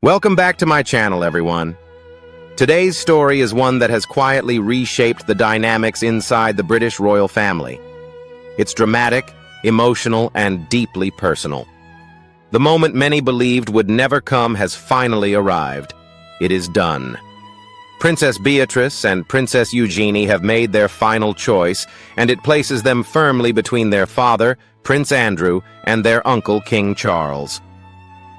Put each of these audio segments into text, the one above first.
Welcome back to my channel, everyone. Today's story is one that has quietly reshaped the dynamics inside the British royal family. It's dramatic, emotional, and deeply personal. The moment many believed would never come has finally arrived. It is done. Princess Beatrice and Princess Eugenie have made their final choice, and it places them firmly between their father, Prince Andrew, and their uncle, King Charles.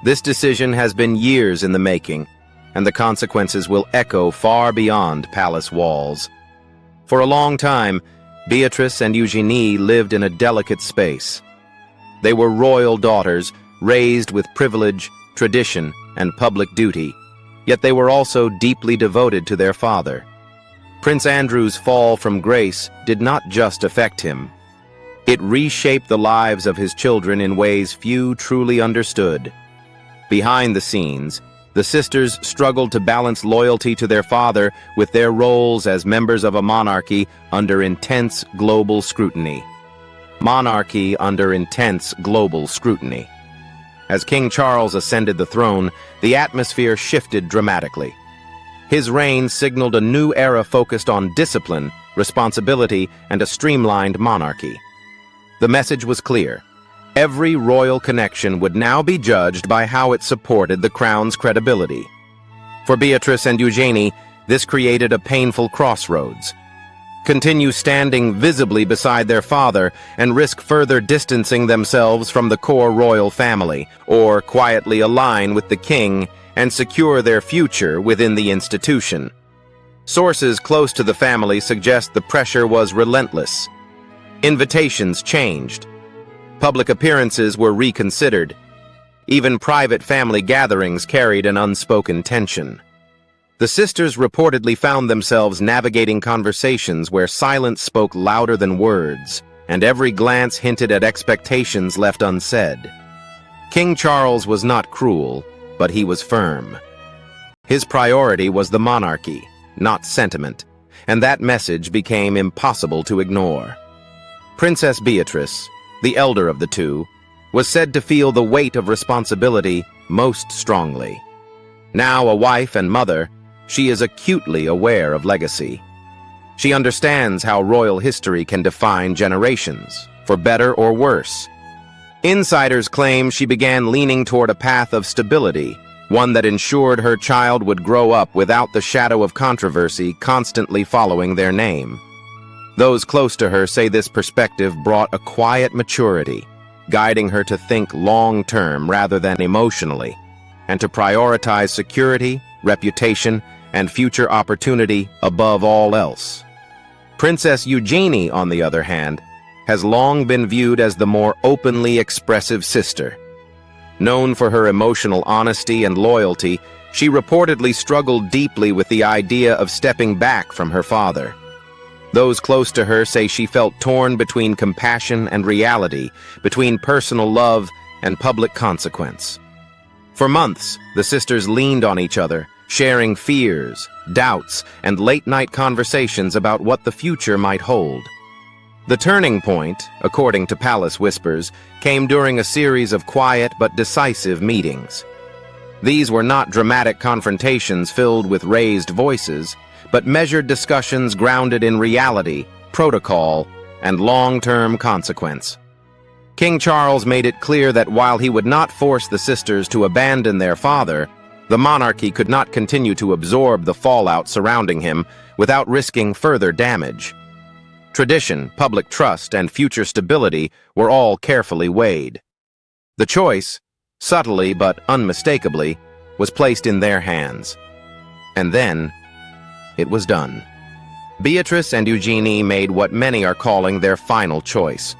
This decision has been years in the making, and the consequences will echo far beyond palace walls. For a long time, Beatrice and Eugenie lived in a delicate space. They were royal daughters, raised with privilege, tradition, and public duty, yet they were also deeply devoted to their father. Prince Andrew's fall from grace did not just affect him. It reshaped the lives of his children in ways few truly understood. Behind the scenes, the sisters struggled to balance loyalty to their father with their roles as members of a monarchy under intense global scrutiny. Monarchy under intense global scrutiny. As King Charles ascended the throne, the atmosphere shifted dramatically. His reign signaled a new era focused on discipline, responsibility, and a streamlined monarchy. The message was clear. Every royal connection would now be judged by how it supported the crown's credibility. For Beatrice and Eugenie, this created a painful crossroads. Continue standing visibly beside their father and risk further distancing themselves from the core royal family, or quietly align with the king and secure their future within the institution. Sources close to the family suggest the pressure was relentless. Invitations changed. Public appearances were reconsidered. Even private family gatherings carried an unspoken tension. The sisters reportedly found themselves navigating conversations where silence spoke louder than words, and every glance hinted at expectations left unsaid. King Charles was not cruel, but he was firm. His priority was the monarchy, not sentiment, and that message became impossible to ignore. Princess Beatrice, the elder of the two, was said to feel the weight of responsibility most strongly. Now a wife and mother, she is acutely aware of legacy. She understands how royal history can define generations, for better or worse. Insiders claim she began leaning toward a path of stability, one that ensured her child would grow up without the shadow of controversy constantly following their name. Those close to her say this perspective brought a quiet maturity, guiding her to think long-term rather than emotionally, and to prioritize security, reputation, and future opportunity above all else. Princess Eugenie, on the other hand, has long been viewed as the more openly expressive sister. Known for her emotional honesty and loyalty, she reportedly struggled deeply with the idea of stepping back from her father. Those close to her say she felt torn between compassion and reality, between personal love and public consequence. For months, the sisters leaned on each other, sharing fears, doubts, and late-night conversations about what the future might hold. The turning point, according to palace whispers, came during a series of quiet but decisive meetings. These were not dramatic confrontations filled with raised voices, but measured discussions grounded in reality, protocol, and long-term consequence. King Charles made it clear that while he would not force the sisters to abandon their father, the monarchy could not continue to absorb the fallout surrounding him without risking further damage. Tradition, public trust, and future stability were all carefully weighed. The choice, subtly but unmistakably, was placed in their hands. And then, it was done. Beatrice and Eugenie made what many are calling their final choice.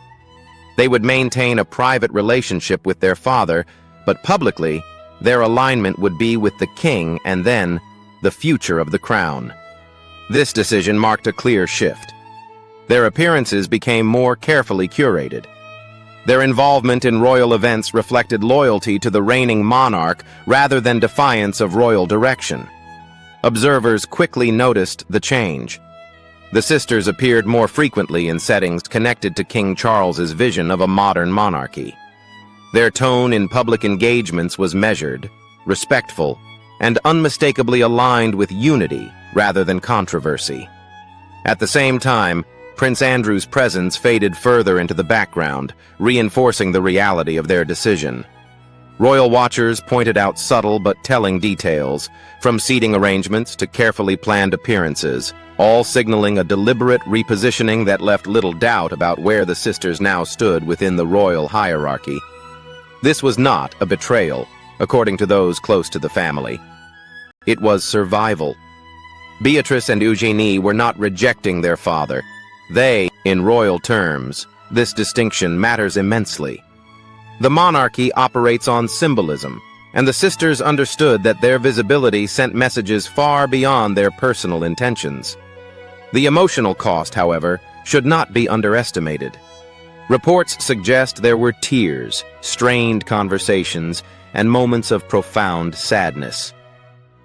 They would maintain a private relationship with their father, but publicly, their alignment would be with the king and then the future of the crown. This decision marked a clear shift. Their appearances became more carefully curated. Their involvement in royal events reflected loyalty to the reigning monarch rather than defiance of royal direction. Observers quickly noticed the change. The sisters appeared more frequently in settings connected to King Charles's vision of a modern monarchy. Their tone in public engagements was measured, respectful, and unmistakably aligned with unity rather than controversy. At the same time, Prince Andrew's presence faded further into the background, reinforcing the reality of their decision. Royal watchers pointed out subtle but telling details, from seating arrangements to carefully planned appearances, all signaling a deliberate repositioning that left little doubt about where the sisters now stood within the royal hierarchy. This was not a betrayal, according to those close to the family. It was survival. Beatrice and Eugenie were not rejecting their father. They, in royal terms, this distinction matters immensely. The monarchy operates on symbolism, and the sisters understood that their visibility sent messages far beyond their personal intentions. The emotional cost, however, should not be underestimated. Reports suggest there were tears, strained conversations, and moments of profound sadness.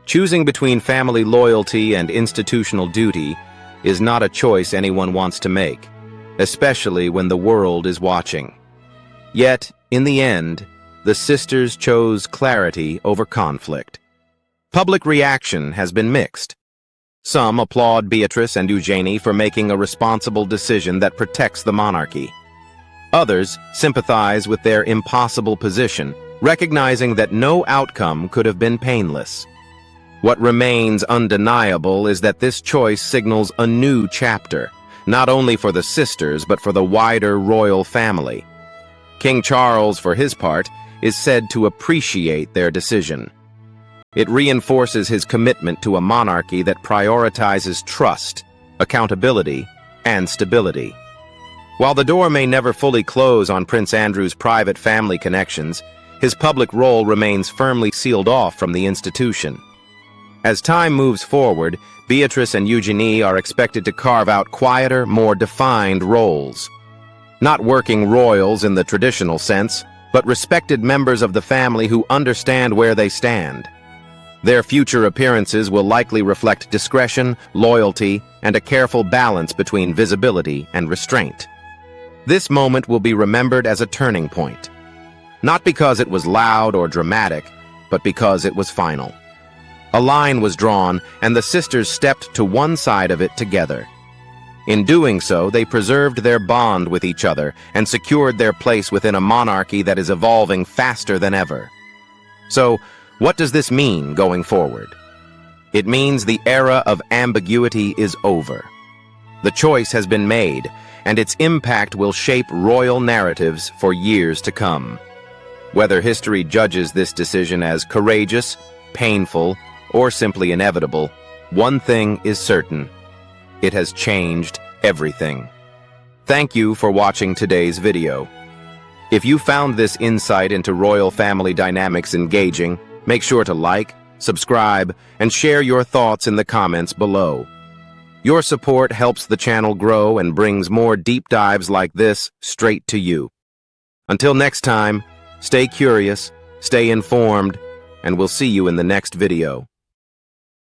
Choosing between family loyalty and institutional duty is not a choice anyone wants to make, especially when the world is watching. Yet, in the end, the sisters chose clarity over conflict. Public reaction has been mixed. Some applaud Beatrice and Eugenie for making a responsible decision that protects the monarchy. Others sympathize with their impossible position, recognizing that no outcome could have been painless. What remains undeniable is that this choice signals a new chapter, not only for the sisters but for the wider royal family. King Charles, for his part, is said to appreciate their decision. It reinforces his commitment to a monarchy that prioritizes trust, accountability, and stability. While the door may never fully close on Prince Andrew's private family connections, his public role remains firmly sealed off from the institution. As time moves forward, Beatrice and Eugenie are expected to carve out quieter, more defined roles. Not working royals in the traditional sense, but respected members of the family who understand where they stand. Their future appearances will likely reflect discretion, loyalty, and a careful balance between visibility and restraint. This moment will be remembered as a turning point. Not because it was loud or dramatic, but because it was final. A line was drawn, and the sisters stepped to one side of it together. In doing so, they preserved their bond with each other and secured their place within a monarchy that is evolving faster than ever. So, what does this mean going forward? It means the era of ambiguity is over. The choice has been made, and its impact will shape royal narratives for years to come. Whether history judges this decision as courageous, painful, or simply inevitable, one thing is certain: it has changed everything. Thank you for watching today's video. If you found this insight into royal family dynamics engaging, make sure to like, subscribe, and share your thoughts in the comments below. Your support helps the channel grow and brings more deep dives like this straight to you. Until next time, stay curious, stay informed, and we'll see you in the next video.